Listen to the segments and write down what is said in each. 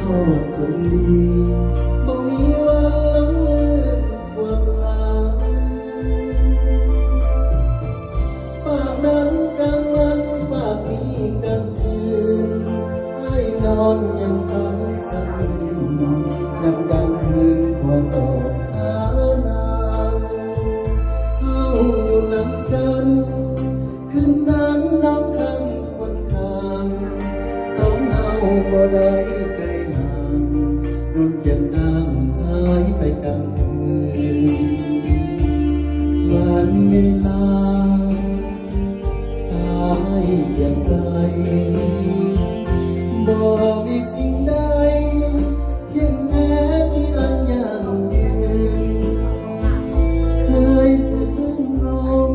คนดีบ่มีวันหลงลืมความหลังฝากนั้นกลางวันฝากนี้กลางคืนให้นอนยังฝันสักคืนยังกลางคืนขอสอบหานางเฮาอยู่นำกันคืนนั้นน้องคำคนข้างสองเฮาบ่ได้ไกลห่างนุ่นจะข้ามหายไปกลางคืนวันเวลาหายเปลี่ยนไปบ่มีสิ่งใดเทียมแท้ที่รักยังยืนเคยสึกรื่นรม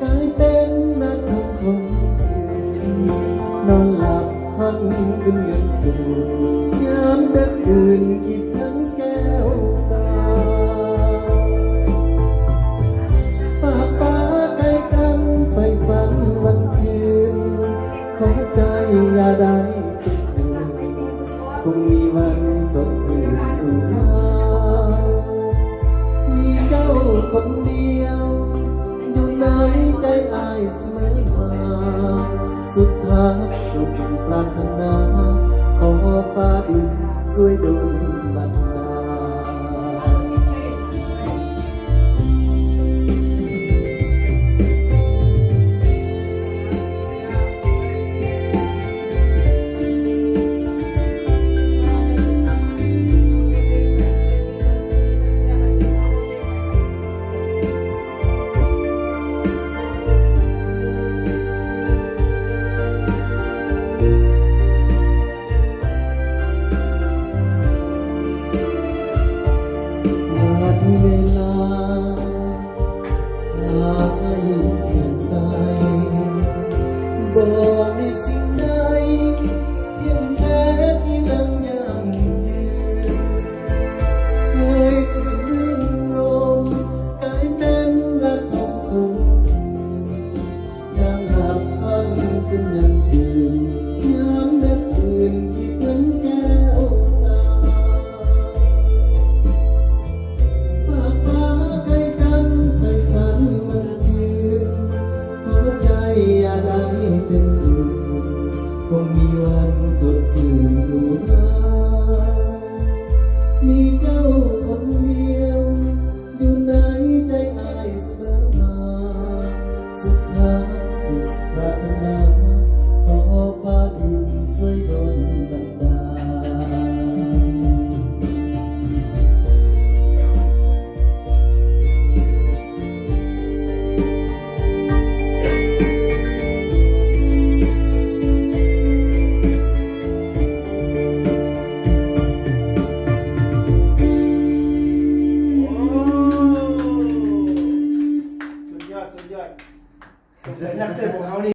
กลายเป็นนักทำคงคืนนอนหลับค่อนขึ้นเงินตื่นยามดึกดื่นคิดถึงแก้วตาฝากฟ้าใกล้กันไปฝันวันคืนขอใจอย่าได้ติดอยู่คงมีวันสดชื่นอยู่แล้วมีเจ้าคนเดียวอยู่ในใจอ้ายเสมอมาสุดท้ายสุดปรารถนาขอฟ้าดินช่วยดลบันดาเวลาหายเปลี่ยนไปบ่มีสิ่งใดเทียมแท้ที่รักยังยืนเคยสึกลื่นลมกลายเป็นรักทุกคืนยามหลับพันเป็นยังตื่นยามดึกดื่นคิดถึงแก้วตาอย่าได้เป็นอื่นคงมีวันสดชื่นอยู่นะมีเจ้าคนเดียวอยู่ในใจอ้ายเสมอมาสุดท้ายสุดปรารถนาขอฟ้าดินช่วยดลบันดาสุดยอดนักเสือของเขานี่